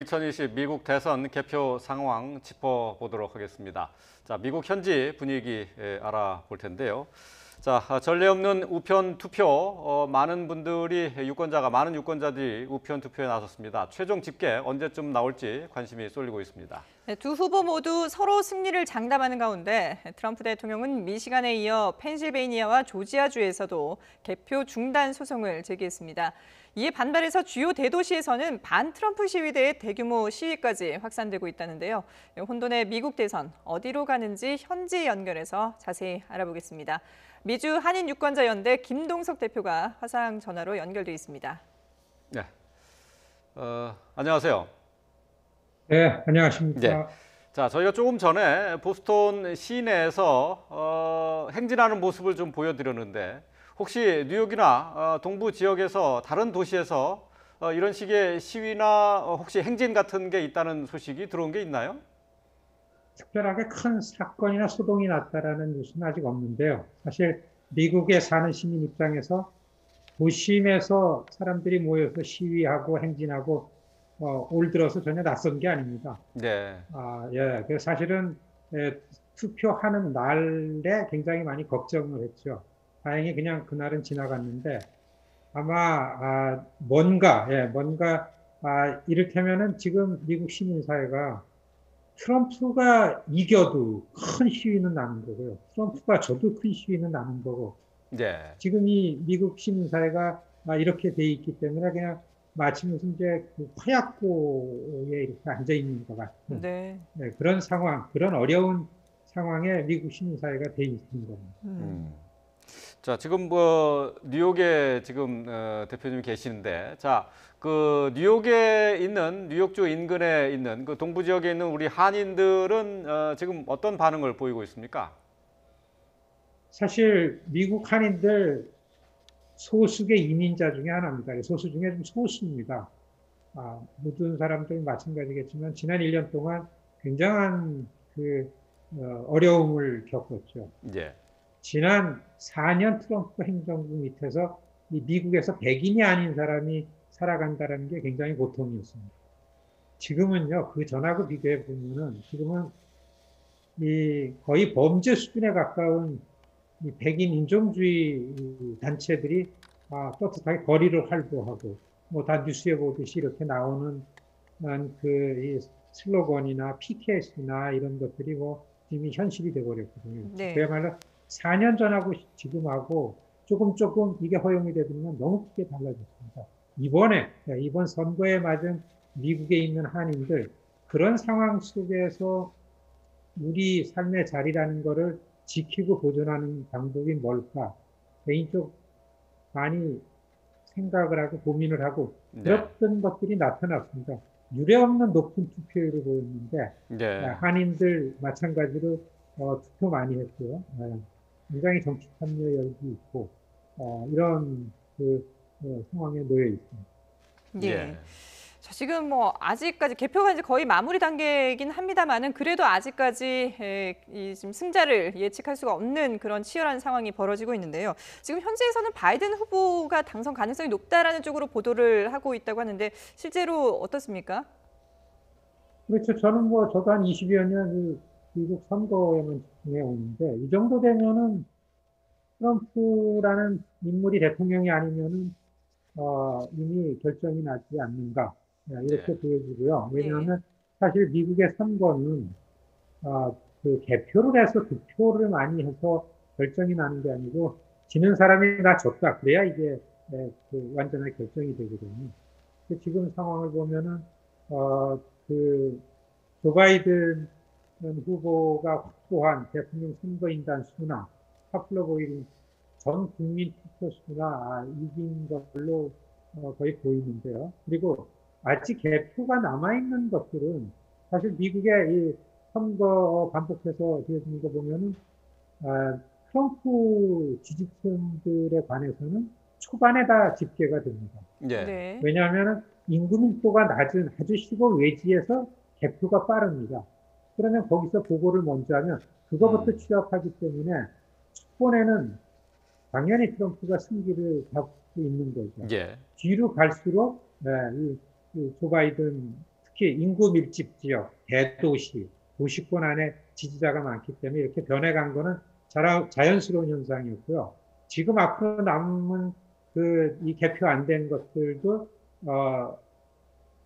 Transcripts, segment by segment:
2020 미국 대선 개표 상황 짚어보도록 하겠습니다. 자, 미국 현지 분위기 알아볼 텐데요. 자, 전례 없는 우편 투표, 많은 유권자들이 우편 투표에 나섰습니다. 최종 집계 언제쯤 나올지 관심이 쏠리고 있습니다. 네, 두 후보 모두 서로 승리를 장담하는 가운데 트럼프 대통령은 미시간에 이어 펜실베이니아와 조지아주에서도 개표 중단 소송을 제기했습니다. 이에 반발해서 주요 대도시에서는 반트럼프 시위대의 대규모 시위까지 확산되고 있다는데요. 혼돈의 미국 대선 어디로 가는지 현지 연결해서 자세히 알아보겠습니다. 미주 한인 유권자 연대 김동석 대표가 화상 전화로 연결돼 있습니다. 네, 안녕하세요. 네, 안녕하십니까. 네. 자, 저희가 조금 전에 보스턴 시내에서 행진하는 모습을 좀 보여드렸는데 혹시 뉴욕이나 동부 지역에서 다른 도시에서 이런 식의 시위나 혹시 행진 같은 게 있다는 소식이 들어온 게 있나요? 특별하게 큰 사건이나 소동이 났다라는 뉴스는 아직 없는데요. 사실 미국에 사는 시민 입장에서 도심에서 사람들이 모여서 시위하고 행진하고 올 들어서 전혀 낯선 게 아닙니다. 네. 예. 그래서 사실은 투표하는 날에 굉장히 많이 걱정을 했죠. 다행히 그냥 그날은 지나갔는데 아마 뭔가 이를테면은 지금 미국 시민사회가 트럼프가 이겨도 큰 시위는 나는 거고요. 트럼프가 져도 큰 시위는 나는 거고. 네. 지금 이 미국 시민사회가 이렇게 돼 있기 때문에 그냥 마치 무슨 이제 그 화약고에 이렇게 앉아 있는 것 같은 네. 그런 상황, 그런 어려운 상황에 미국 시민사회가 돼 있는 겁니다. 자, 지금 뉴욕에 지금 대표님이 계시는데, 자, 그 뉴욕주 인근에 있는 그 동부 지역에 있는 우리 한인들은 지금 어떤 반응을 보이고 있습니까? 사실 미국 한인들 소수의 이민자 중에 하나입니다. 소수 중에 좀 소수입니다. 모든 사람들 마찬가지겠지만 지난 1년 동안 굉장한 어려움을 겪었죠. 예. 지난 4년 트럼프 행정부 밑에서 이 미국에서 백인이 아닌 사람이 살아간다는 게 굉장히 고통이었습니다. 지금은요, 그 전하고 비교해 보면은 지금은 거의 범죄 수준에 가까운 이 백인 인종주의 단체들이 떳떳하게 거리를 활보하고 뭐 다 뉴스에 보듯이 이렇게 나오는 이 슬로건이나 피켓이나 이런 것들이 뭐 이미 현실이 돼버렸거든요. 네. 그야말로 4년 전하고 지금하고 조금 이게 허용이 되면 너무 크게 달라졌습니다. 이번 선거에 맞은 미국에 있는 한인들, 그런 상황 속에서 우리 삶의 자리라는 거를 지키고 보존하는 방법이 뭘까? 개인적으로 많이 생각을 하고 고민을 하고 그랬던 것들이 나타났습니다. 유례없는 높은 투표율을 보였는데 한인들 마찬가지로 투표 많이 했고요. 굉장히 정치 참여 열기 있고 이런 상황에 놓여 있습니다. 예. 자, 지금 뭐 아직까지 개표가 이제 거의 마무리 단계이긴 합니다만은 그래도 아직까지 지금 승자를 예측할 수가 없는 그런 치열한 상황이 벌어지고 있는데요. 지금 현지에서는 바이든 후보가 당선 가능성이 높다라는 쪽으로 보도를 하고 있다고 하는데 실제로 어떻습니까? 그렇죠. 저도 한 20여 년 미국 선거에만 집중해 오는데 이 정도 되면은 트럼프라는 인물이 대통령이 아니면은 이미 결정이 나지 않는가 이렇게 보여지고요. 왜냐하면 사실 미국의 선거는 그 개표를 해서 득표를 많이 해서 결정이 나는 게 아니고 지는 사람이 나 졌다 그래야 이게 완전하게 결정이 되거든요. 지금 상황을 보면은 조 바이든 후보가 확보한 대통령 선거인단 수나 파플러 보이는 전 국민 투표 수가 이긴 걸로 거의 보이는데요. 그리고 아직 개표가 남아있는 것들은 사실 미국의 이 선거 반복해서 되어지는 거 보면은 트럼프 지지층들에 관해서는 초반에 다 집계가 됩니다. 네. 왜냐하면 인구 밀도가 낮은 아주 시골 외지에서 개표가 빠릅니다. 그러면 거기서 보고를 먼저 하면 그거부터 취합하기 때문에 첫 번에는 당연히 트럼프가 승기를 잡고 있는 거죠. 뒤로 갈수록 조 바이든 특히 인구 밀집 지역, 대도시, 도시권 안에 지지자가 많기 때문에 이렇게 변해간 거는 자연스러운 현상이었고요. 지금 앞으로 남은 이 개표 안 된 것들도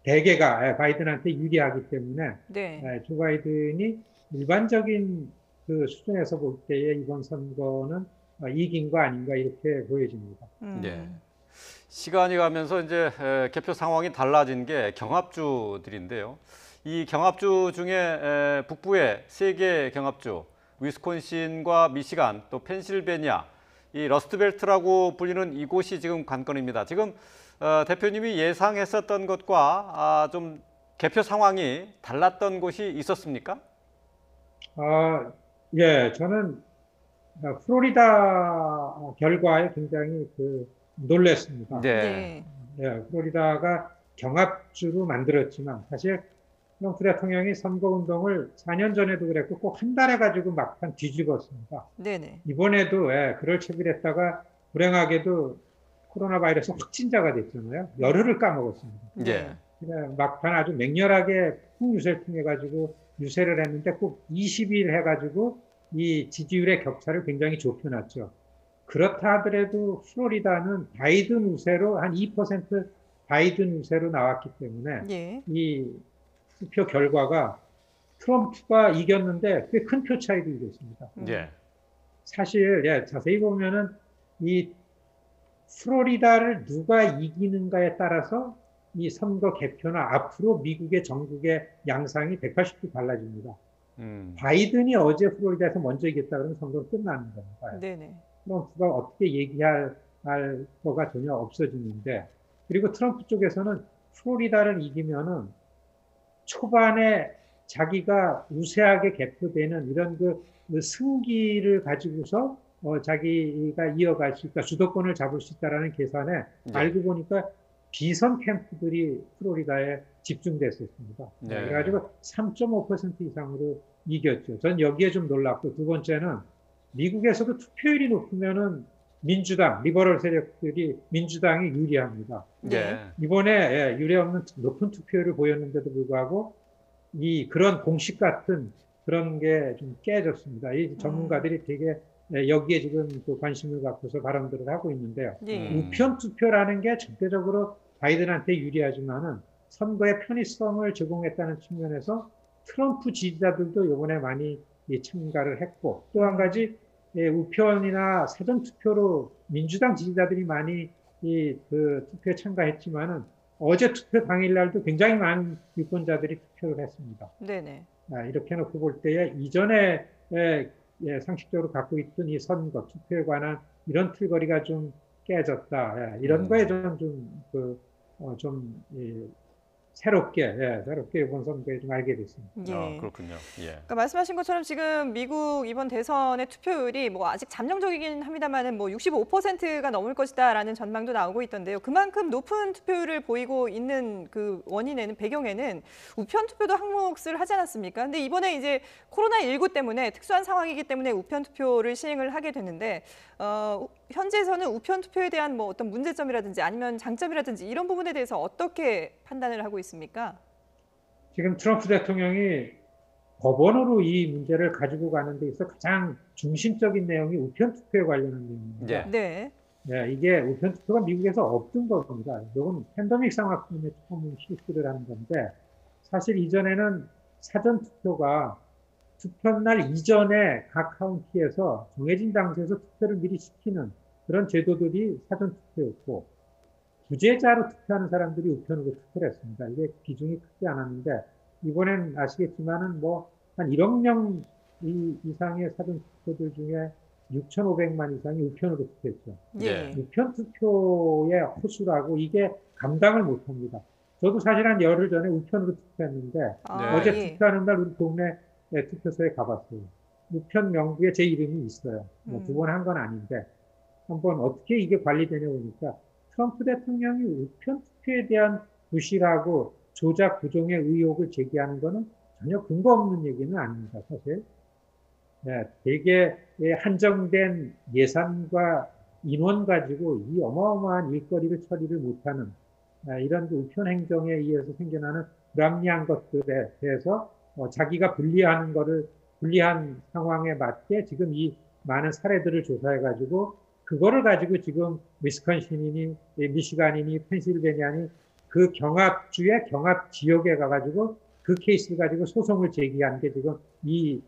대개가 바이든한테 유리하기 때문에 네. 조 바이든이 일반적인 그 수준에서 볼 때에 이번 선거는 이긴 거 아닌가 이렇게 보여집니다. 네. 시간이 가면서 이제 개표 상황이 달라진 게 경합주들인데요. 이 경합주 중에 북부의 세 개 경합주, 위스콘신과 미시간, 또 펜실베니아, 이 러스트벨트라고 불리는 이곳이 지금 관건입니다. 지금 대표님이 예상했었던 것과 좀 개표 상황이 달랐던 곳이 있었습니까? 예, 저는 플로리다 결과에 굉장히 놀랐습니다. 네. 예, 플로리다가 경합주로 만들었지만 사실 트럼프 대통령이 선거운동을 4년 전에도 그랬고 꼭 한 달 해가지고 막판 뒤집었습니다. 네네. 이번에도 그럴 체비했다가 불행하게도 코로나 바이러스 확진자가 됐잖아요. 열흘을 까먹었습니다. 네. 막판 아주 맹렬하게 폭 유세를 통해 가지고 유세를 했는데 꼭 20일 해가지고 이 지지율의 격차를 굉장히 좁혀놨죠. 그렇다 하더라도 플로리다는 바이든 우세로 한 2% 바이든 우세로 나왔기 때문에 예. 이 투표 결과가 트럼프가 이겼는데 꽤 큰 표 차이로 이겼습니다. 네. 사실 자세히 보면은 이 플로리다를 누가 이기는가에 따라서 이 선거 개표나 앞으로 미국의 전국의 양상이 180도 달라집니다. 바이든이 어제 플로리다에서 먼저 이겼다 그러면 선거는 끝나는 겁니다. 네네. 트럼프가 어떻게 얘기할 거가 전혀 없어지는데, 그리고 트럼프 쪽에서는 플로리다를 이기면은 초반에 자기가 우세하게 개표되는 이런 그 승기를 가지고서 자기가 이어갈 수 있다, 주도권을 잡을 수 있다라는 계산에 알고 보니까 비선 캠프들이 플로리다에 집중됐었습니다. 네. 그래가지고 3.5% 이상으로 이겼죠. 전 여기에 좀 놀랐고, 두 번째는 미국에서도 투표율이 높으면은 민주당, 리버럴 세력들이 민주당이 유리합니다. 네. 이번에 유례 없는 높은 투표율을 보였는데도 불구하고 그런 공식 같은 그런 게 좀 깨졌습니다. 이 전문가들이 되게 여기에 지금 또 관심을 갖고서 발언들을 하고 있는데요. 우편 투표라는 게 절대적으로 바이든한테 유리하지만은 선거의 편의성을 제공했다는 측면에서 트럼프 지지자들도 이번에 많이 참가를 했고, 또 한 가지 우편이나 사전 투표로 민주당 지지자들이 많이 투표에 참가했지만은 어제 투표 당일날도 굉장히 많은 유권자들이 투표를 했습니다. 네네. 이렇게 놓고 볼 때에 이전에 상식적으로 갖고 있던 이 선거 투표에 관한 이런 틀거리가 좀 깨졌다. 이런 거에 저는 새롭게 이번 선거에 좀 알게 됐습니다. 예. 그렇군요. 예. 그러니까 말씀하신 것처럼 지금 미국 이번 대선의 투표율이 뭐 아직 잠정적이긴 합니다만은 뭐 65%가 넘을 것이다라는 전망도 나오고 있던데요. 그만큼 높은 투표율을 보이고 있는 그 원인에는, 배경에는 우편 투표도 한몫을 하지 않았습니까? 근데 이번에 이제 코로나19 때문에 특수한 상황이기 때문에 우편 투표를 시행을 하게 됐는데 현재에서는 우편 투표에 대한 뭐 어떤 문제점이라든지 아니면 장점이라든지 이런 부분에 대해서 어떻게 판단을 하고 있습니까? 지금 트럼프 대통령이 법원으로 이 문제를 가지고 가는 데 있어 가장 중심적인 내용이 우편 투표에 관련한 내용입니다. 네. 이게 우편 투표가 미국에서 없던 겁니다. 이건 팬데믹 상황 때문에 처음 실시를 하는 건데, 사실 이전에는 사전 투표가 투표날 이전에 각 카운티에서 정해진 장소에서 투표를 미리 시키는 그런 제도들이 사전 투표였고, 부재자로 투표하는 사람들이 우편으로 투표를 했습니다. 이게 비중이 크지 않았는데, 이번엔 아시겠지만은 한 1억 명 이상의 사전 투표들 중에 6,500만 이상이 우편으로 투표했죠. 예. 우편 투표의 호수라고 이게 감당을 못합니다. 저도 사실 한 열흘 전에 우편으로 투표했는데 어제 투표하는 날 우리 동네 투표소에 가봤어요. 우편 명부에 제 이름이 있어요. 두 번 한 건 아닌데 한번 어떻게 이게 관리되냐 보니까 트럼프 대통령이 우편 투표에 대한 부실하고 조작 부정의 의혹을 제기하는 거는 전혀 근거 없는 얘기는 아닙니다. 사실 되게 한정된 예산과 인원 가지고 이 어마어마한 일거리를 처리를 못하는 이런 우편 행정에 의해서 생겨나는 불합리한 것들에 대해서 자기가 불리한 상황에 맞게 지금 이 많은 사례들을 조사해가지고 그거를 가지고 지금 위스콘신이니 미시간이니 펜실베니아니 그 경합주의 경합 지역에 가가지고 그 케이스를 가지고 소송을 제기한 게 지금 이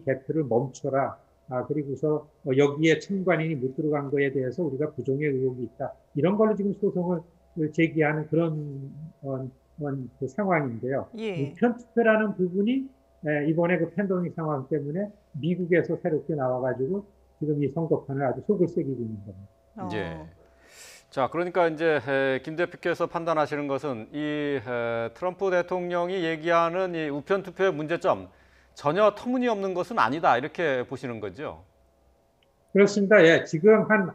개표를 멈춰라. 그리고서 여기에 참관인이 못 들어간 거에 대해서 우리가 부정의 의혹이 있다. 이런 걸로 지금 소송을 제기하는 그런 그 상황인데요. 예. 우편 투표라는 부분이 이번에 그 팬데믹 상황 때문에 미국에서 새롭게 나와가지고 지금 이 선거판을 아주 속을 새기고 있는 겁니다. 예. 자, 그러니까 이제 김 대표께서 판단하시는 것은 이 트럼프 대통령이 얘기하는 이 우편 투표의 문제점 전혀 터무니없는 것은 아니다 이렇게 보시는 거죠? 그렇습니다. 예, 지금 한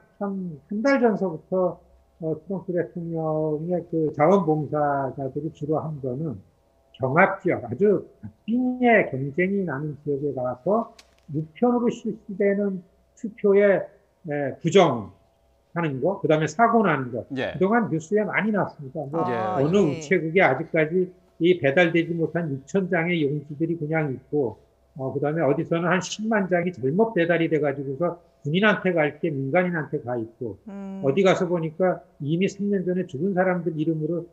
달 전서부터 트럼프 대통령의 그 자원봉사자들이 주로 한 거는 경합지역, 아주 빙의 경쟁이 나는 지역에 가서 우편으로 실시되는 투표에 부정하는 거, 그다음에 사고 나는 거. 예. 그동안 뉴스에 많이 났습니다. 어느 예. 우체국에 아직까지 이 배달되지 못한 6천 장의 용지들이 그냥 있고, 그다음에 어디서는 한 10만 장이 잘못 배달이 돼가지고서 군인한테 갈 게 민간인한테 가 있고, 어디 가서 보니까 이미 3년 전에 죽은 사람들 이름으로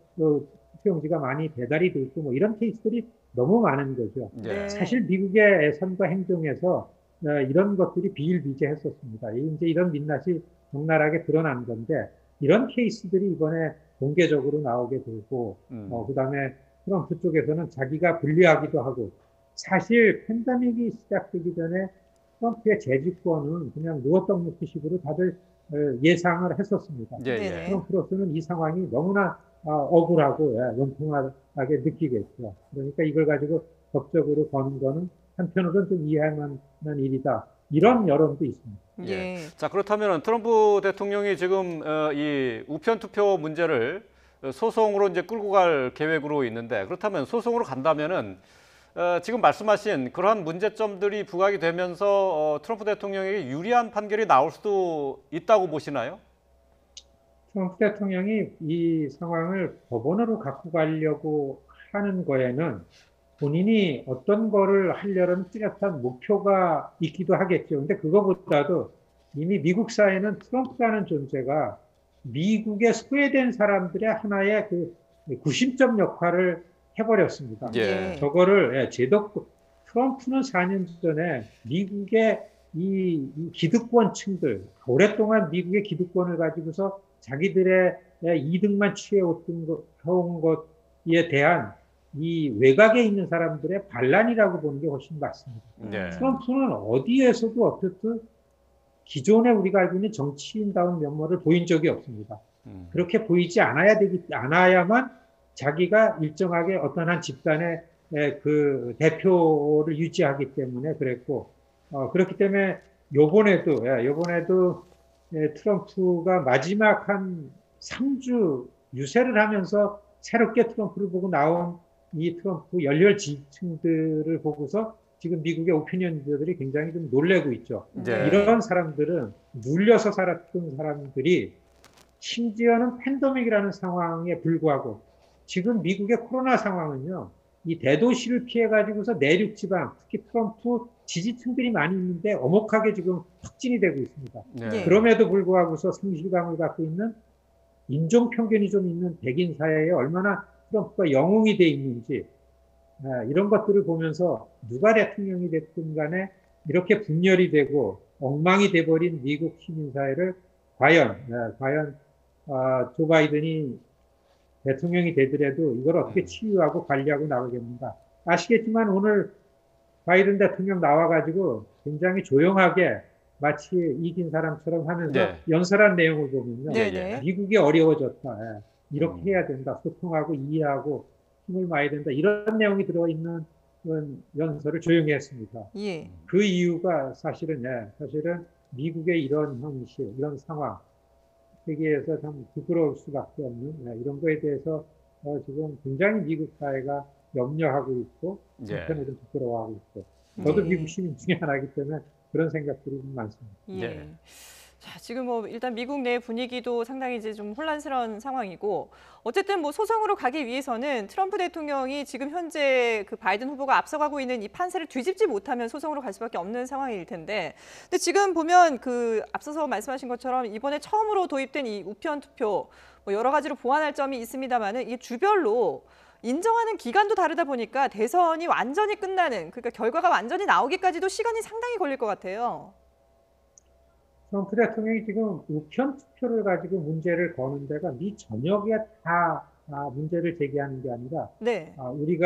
투표용지가 많이 배달이 돼 있고, 뭐 이런 케이스들이 너무 많은 거죠. 예. 사실 미국의 선거 행정에서 이런 것들이 비일비재했었습니다. 이제 이런 민낯이 적나라하게 드러난 건데, 이런 케이스들이 이번에 공개적으로 나오게 되고, 그다음에 트럼프 쪽에서는 자기가 불리하기도 하고, 사실 팬데믹이 시작되기 전에 트럼프의 재집권은 그냥 누웠던 먹기식으로 다들 예상을 했었습니다. 예, 예. 트럼프로서는 이 상황이 너무나 억울하고 원통하게 느끼겠죠. 그러니까 이걸 가지고 법적으로 거는 거는 한편으로는 좀 이해할 만한 일이다. 이런 여론도 있습니다. 예. 자, 그렇다면 트럼프 대통령이 지금 이 우편 투표 문제를 소송으로 이제 끌고 갈 계획으로 있는데, 그렇다면 소송으로 간다면은 지금 말씀하신 그러한 문제점들이 부각이 되면서 트럼프 대통령에게 유리한 판결이 나올 수도 있다고 보시나요? 트럼프 대통령이 이 상황을 법원으로 갖고 가려고 하는 거에는 본인이 어떤 거를 하려는 뚜렷한 목표가 있기도 하겠죠. 근데 그거보다도 이미 미국 사회는 트럼프라는 존재가 미국에 소외된 사람들의 하나의 그 구심점 역할을 해버렸습니다. 예. 저거를 트럼프는 4년 전에 미국의 이 기득권층들, 오랫동안 미국의 기득권을 가지고서 자기들의 이득만 취해온 것에 대한 이 외곽에 있는 사람들의 반란이라고 보는 게 훨씬 맞습니다. 네. 트럼프는 어디에서도 어쨌든 기존에 우리가 알고 있는 정치인다운 면모를 보인 적이 없습니다. 그렇게 보이지 않아야만 자기가 일정하게 어떤 한 집단의 그 대표를 유지하기 때문에 그랬고, 그렇기 때문에 요번에도 트럼프가 마지막 한 3주 유세를 하면서 새롭게 트럼프를 보고 나온 이 트럼프 열렬 지지층들을 보고서 지금 미국의 오피니언들이 굉장히 좀 놀래고 있죠. 네. 이런 사람들은 눌려서 살았던 사람들이 심지어는 팬데믹이라는 상황에 불구하고 지금 미국의 코로나 상황은요, 이 대도시를 피해가지고서 내륙 지방, 특히 트럼프 지지층들이 많이 있는데 엄혹하게 지금 확진이 되고 있습니다. 네. 그럼에도 불구하고서 상실감을 갖고 있는 인종 편견이 좀 있는 백인 사회에 얼마나 트럼프가 영웅이 돼 있는지, 이런 것들을 보면서 누가 대통령이 됐든 간에 이렇게 분열이 되고 엉망이 돼버린 미국 시민사회를 과연 조 바이든이 대통령이 되더라도 이걸 어떻게 치유하고 관리하고 나가겠는가. 아시겠지만 오늘 바이든 대통령 나와가지고 굉장히 조용하게 마치 이긴 사람처럼 하면서 네. 연설한 내용을 보면요. 네네. 미국이 어려워졌다. 이렇게 해야 된다. 소통하고 이해하고 힘을 모아야 된다. 이런 내용이 들어있는 연설을 조용히 했습니다. 예. 그 이유가 사실은 미국의 이런 형식, 이런 상황, 세계에서 참 부끄러울 수밖에 없는 이런 거에 대해서 지금 굉장히 미국 사회가 염려하고 있고 한편으로는 부끄러워하고 있고 저도 네. 미국 시민 중에 하나이기 때문에 그런 생각들이 좀 많습니다. 예. 네. 자, 지금 뭐 일단 미국 내 분위기도 상당히 이제 좀 혼란스러운 상황이고 어쨌든 뭐 소송으로 가기 위해서는 트럼프 대통령이 지금 현재 그 바이든 후보가 앞서가고 있는 이 판세를 뒤집지 못하면 소송으로 갈 수밖에 없는 상황일 텐데 근데 지금 보면 그 앞서서 말씀하신 것처럼 이번에 처음으로 도입된 이 우편 투표 뭐 여러 가지로 보완할 점이 있습니다만은 이게 주별로 인정하는 기간도 다르다 보니까 대선이 완전히 끝나는 그러니까 결과가 완전히 나오기까지도 시간이 상당히 걸릴 것 같아요. 트럼프 대통령이 지금 우편 투표를 가지고 문제를 거는 데가 미 전역에 다 문제를 제기하는 게 아니라 네. 우리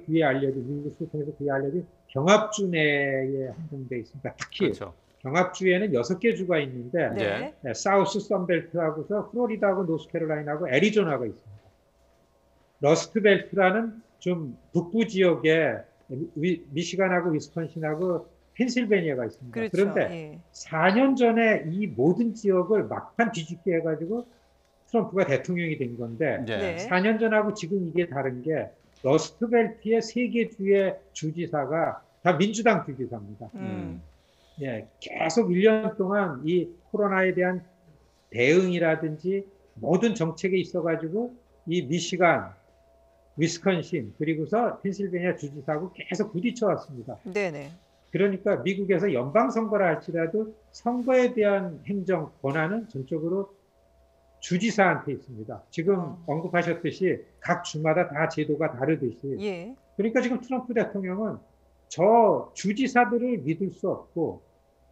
귀에 알려진 미국 소통에서 귀에 알려진 경합주 내에 한정돼 있습니다. 특히 그렇죠. 경합주에는 6개 주가 있는데 네. 사우스 선벨트하고서 플로리다하고 노스캐롤라이나하고 애리조나가 있습니다. 러스트벨트라는 좀 북부 지역에 미시간하고 위스콘신하고 펜실베니아가 있습니다. 그렇죠. 그런데 예. 4년 전에 이 모든 지역을 막판 뒤집게 해가지고 트럼프가 대통령이 된 건데 네. 4년 전하고 지금 이게 다른 게 러스트벨트의 3개 주의 주지사가 다 민주당 주지사입니다. 예, 계속 1년 동안 이 코로나에 대한 대응이라든지 모든 정책에 있어가지고 이 미시간, 위스콘신 그리고서 펜실베니아 주지사하고 계속 부딪혀 왔습니다. 네네. 그러니까 미국에서 연방선거를 할지라도 선거에 대한 행정 권한은 전적으로 주지사한테 있습니다. 지금 언급하셨듯이 각 주마다 다 제도가 다르듯이. 예. 그러니까 지금 트럼프 대통령은 저 주지사들을 믿을 수 없고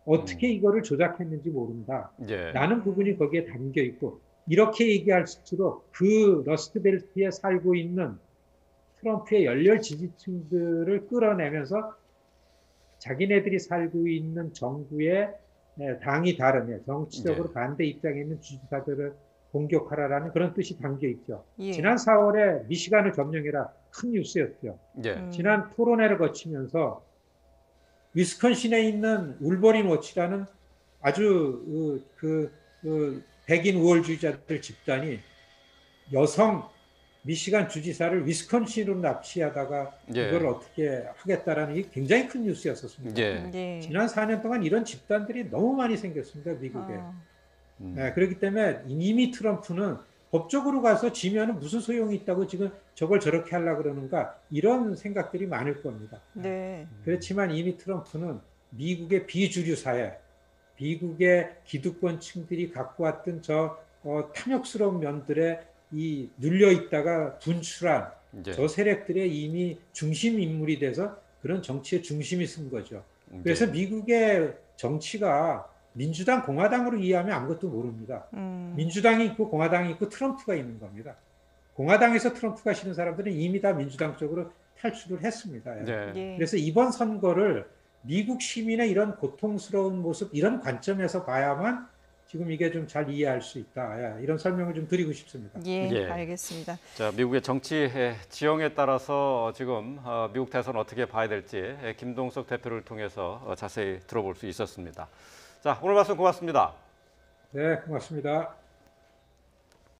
어떻게 이거를 조작했는지 모른다. 예. 라는 부분이 거기에 담겨 있고 이렇게 얘기할수록 그 러스트벨트에 살고 있는 트럼프의 열렬 지지층들을 끌어내면서 자기네들이 살고 있는 정부의 당이 다른 정치적으로 반대 입장에 있는 주지사들을 공격하라라는 그런 뜻이 담겨 있죠. 예. 지난 4월에 미시간을 점령해라 큰 뉴스였죠. 예. 지난 토론회를 거치면서 위스콘신에 있는 울버린 워치라는 아주 백인 우월주의자들 집단이 여성 미시간 주지사를 위스콘신으로 납치하다가 예. 이걸 어떻게 하겠다라는 게 굉장히 큰 뉴스였었습니다. 예. 예. 지난 4년 동안 이런 집단들이 너무 많이 생겼습니다, 미국에. 음. 그렇기 때문에 이미 트럼프는 법적으로 가서 지면은 무슨 소용이 있다고 지금 저걸 저렇게 하려고 그러는가 이런 생각들이 많을 겁니다. 네. 그렇지만 이미 트럼프는 미국의 비주류 사회, 미국의 기득권층들이 갖고 왔던 저 탐욕스러운 면들에 이 눌려 있다가 분출한 예. 저 세력들의 이미 중심 인물이 돼서 그런 정치의 중심이 쓴 거죠. 그래서 예. 미국의 정치가 민주당, 공화당으로 이해하면 아무것도 모릅니다. 민주당이 있고 공화당이 있고 트럼프가 있는 겁니다. 공화당에서 트럼프가 싫은 사람들은 이미 다 민주당 쪽으로 탈출을 했습니다. 예. 예. 그래서 이번 선거를 미국 시민의 이런 고통스러운 모습, 이런 관점에서 봐야만 지금 이게 좀 잘 이해할 수 있다. 이런 설명을 좀 드리고 싶습니다. 예, 예. 알겠습니다. 자, 미국의 정치 지형에 따라서 지금 미국 대선 어떻게 봐야 될지 김동석 대표를 통해서 자세히 들어볼 수 있었습니다. 자, 오늘 말씀 고맙습니다. 네, 고맙습니다.